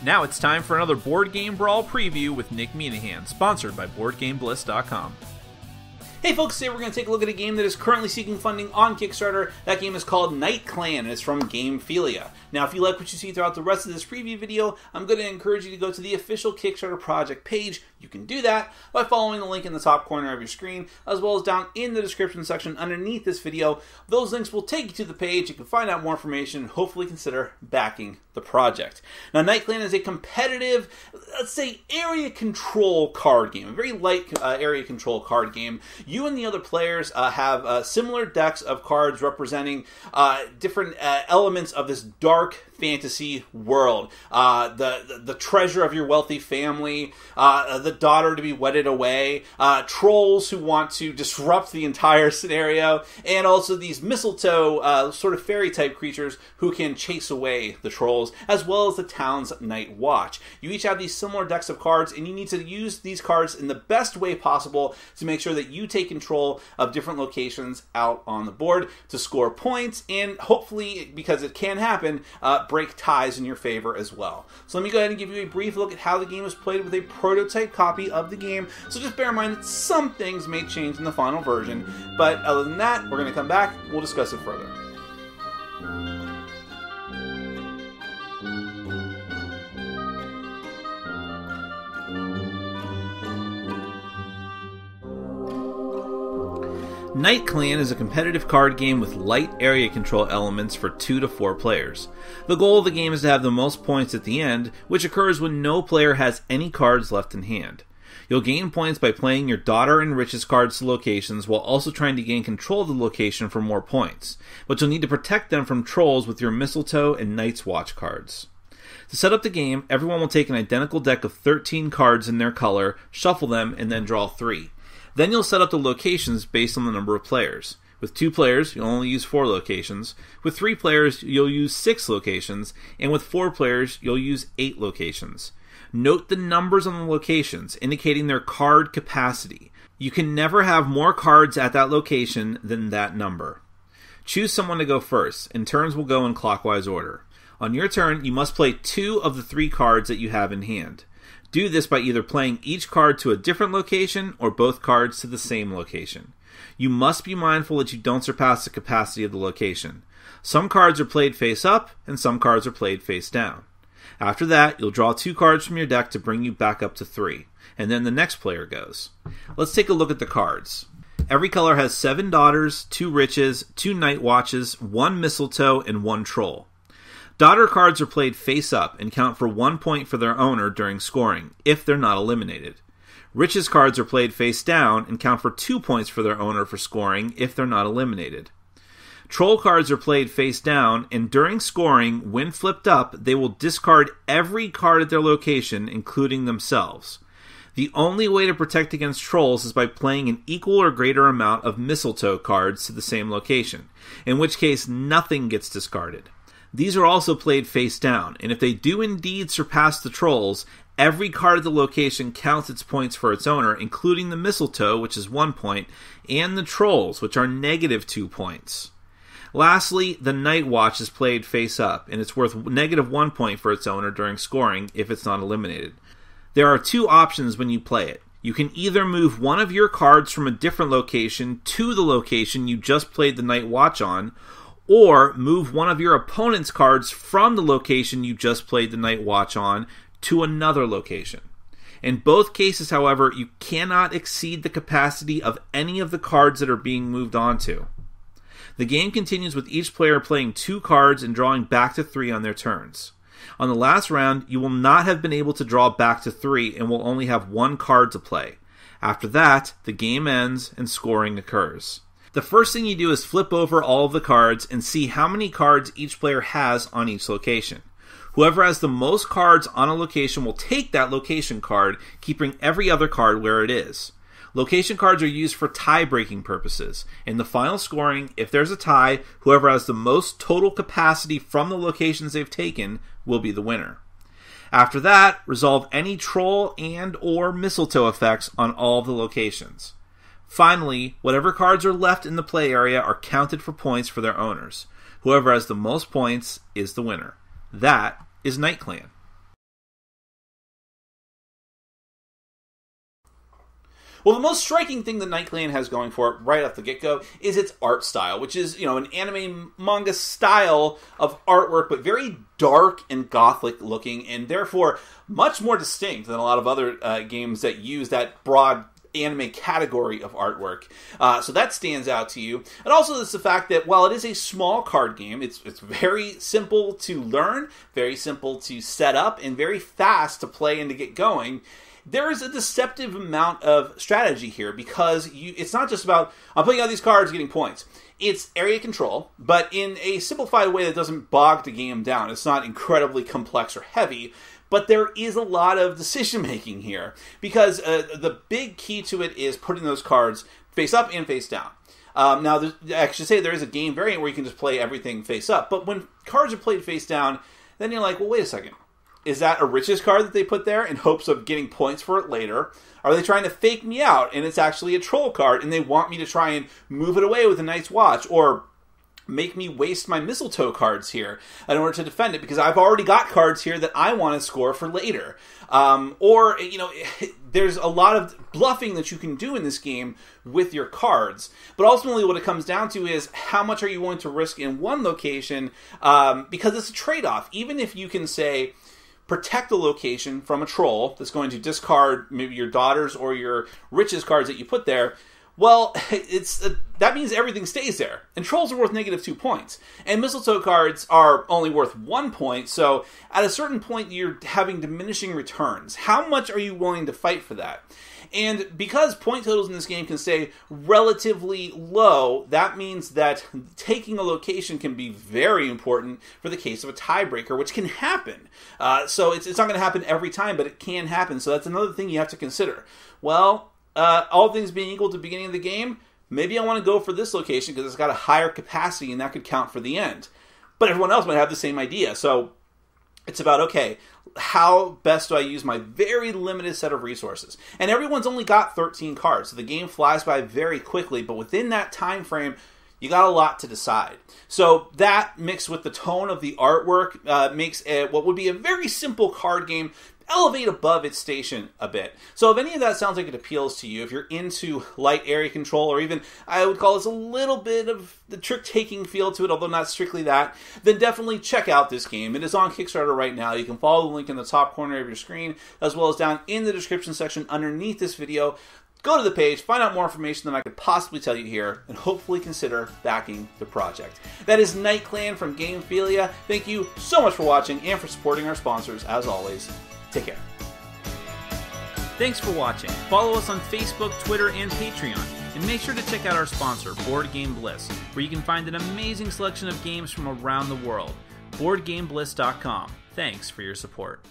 Now it's time for another Board Game Brawl preview with Nick Minahan, sponsored by BoardGameBliss.com. Hey folks, today we're going to take a look at a game that is currently seeking funding on Kickstarter. That game is called Night Clan, and it's from Gamephilia. Now, if you like what you see throughout the rest of this preview video, I'm going to encourage you to go to the official Kickstarter project page. You can do that by following the link in the top corner of your screen, as well as down in the description section underneath this video. Those links will take you to the page. You can find out more information and hopefully consider backing the project. Now, Night Clan is a competitive, let's say, area control card game. A very light area control card game. You and the other players have similar decks of cards representing different elements of this dark fantasy world. The treasure of your wealthy family, the daughter to be wedded away, trolls who want to disrupt the entire scenario, and also these mistletoe sort of fairy type creatures who can chase away the trolls, as well as the town's night watch. You each have these similar decks of cards, and you need to use these cards in the best way possible to make sure that you take control of different locations out on the board to score points, and hopefully, because it can happen, break ties in your favor as well. So let me go ahead and give you a brief look at how the game is played with a prototype copy of the game. So just bear in mind that some things may change in the final version, but other than that, we're going to come back, we'll discuss it further. Night Clan is a competitive card game with light area control elements for 2 to 4 players. The goal of the game is to have the most points at the end, which occurs when no player has any cards left in hand. You'll gain points by playing your daughter and riches cards to locations while also trying to gain control of the location for more points, but you'll need to protect them from trolls with your mistletoe and night's watch cards. To set up the game, everyone will take an identical deck of 13 cards in their color, shuffle them, and then draw 3. Then you'll set up the locations based on the number of players. With 2 players, you'll only use 4 locations. With 3 players, you'll use 6 locations. And with 4 players, you'll use 8 locations. Note the numbers on the locations, indicating their card capacity. You can never have more cards at that location than that number. Choose someone to go first, and turns will go in clockwise order. On your turn, you must play 2 of the 3 cards that you have in hand. Do this by either playing each card to a different location or both cards to the same location. You must be mindful that you don't surpass the capacity of the location. Some cards are played face up and some cards are played face down. After that, you'll draw 2 cards from your deck to bring you back up to 3, and then the next player goes. Let's take a look at the cards. Every color has 7 daughters, 2 riches, 2 night watches, 1 mistletoe, and 1 troll. Daughter cards are played face up and count for 1 point for their owner during scoring, if they're not eliminated. Riches cards are played face down and count for 2 points for their owner for scoring, if they're not eliminated. Troll cards are played face down, and during scoring, when flipped up, they will discard every card at their location, including themselves. The only way to protect against trolls is by playing an equal or greater amount of mistletoe cards to the same location, in which case nothing gets discarded. These are also played face down, and if they do indeed surpass the trolls, every card at the location counts its points for its owner, including the mistletoe, which is 1 point, and the trolls, which are negative 2 points. Lastly, the night watch is played face up, and it's worth negative 1 point for its owner during scoring if it's not eliminated. There are 2 options when you play it. You can either move one of your cards from a different location to the location you just played the night watch on, or move one of your opponent's cards from the location you just played the night watch on to another location. In both cases, however, you cannot exceed the capacity of any of the cards that are being moved onto. The game continues with each player playing 2 cards and drawing back to 3 on their turns. On the last round, you will not have been able to draw back to 3 and will only have 1 card to play. After that, the game ends and scoring occurs. The first thing you do is flip over all of the cards and see how many cards each player has on each location. Whoever has the most cards on a location will take that location card, keeping every other card where it is. Location cards are used for tie-breaking purposes. In the final scoring, if there's a tie, whoever has the most total capacity from the locations they've taken will be the winner. After that, resolve any troll and or mistletoe effects on all of the locations. Finally, whatever cards are left in the play area are counted for points for their owners. Whoever has the most points is the winner. That is Night Clan. Well, the most striking thing that Night Clan has going for it right off the get-go is its art style, which is, an anime manga style of artwork, but very dark and gothic looking, and therefore much more distinct than a lot of other games that use that broad anime category of artwork. So that stands out to you. And also it's the fact that while it is a small card game, it's very simple to learn, very simple to set up, and very fast to play and to get going. There is a deceptive amount of strategy here because it's not just about, I'm putting out these cards, getting points. It's area control, but in a simplified way that doesn't bog the game down. It's not incredibly complex or heavy, but there is a lot of decision-making here because the big key to it is putting those cards face up and face down. Now, I should say there is a game variant where you can just play everything face up, but when cards are played face down, then you're like, well, wait a second. Is that a riches card that they put there in hopes of getting points for it later? Are they trying to fake me out and it's actually a troll card and they want me to try and move it away with a Night's Watch? Or make me waste my mistletoe cards here in order to defend it because I've already got cards here that I want to score for later. There's a lot of bluffing that you can do in this game with your cards. But ultimately what it comes down to is how much are you willing to risk in one location because it's a trade-off. Even if you can say, protect the location from a troll that's going to discard maybe your daughters or your riches cards that you put there, well, that means everything stays there. And trolls are worth -2 points. And mistletoe cards are only worth 1 point, so at a certain point you're having diminishing returns. How much are you willing to fight for that? And because point totals in this game can stay relatively low, that means that taking a location can be very important for the case of a tiebreaker, which can happen. So it's not going to happen every time, but it can happen. So that's another thing you have to consider. Well, all things being equal at the beginning of the game, maybe I want to go for this location because it's got a higher capacity and that could count for the end. But everyone else might have the same idea. So it's about, okay, how best do I use my very limited set of resources? And everyone's only got 13 cards, so the game flies by very quickly, but within that time frame, you got a lot to decide. So that mixed with the tone of the artwork makes what would be a very simple card game elevate above its station a bit. So if any of that sounds like it appeals to you, if you're into light area control, or even I would call this a little bit of the trick-taking feel to it, although not strictly that, then definitely check out this game. It is on Kickstarter right now. You can follow the link in the top corner of your screen, as well as down in the description section underneath this video. Go to the page, find out more information than I could possibly tell you here, and hopefully consider backing the project. That is Night Clan from Gamephilia. Thank you so much for watching and for supporting our sponsors, as always. Take care. Thanks for watching. Follow us on Facebook, Twitter, and Patreon. And make sure to check out our sponsor, Board Game Bliss, where you can find an amazing selection of games from around the world. BoardGameBliss.com. Thanks for your support.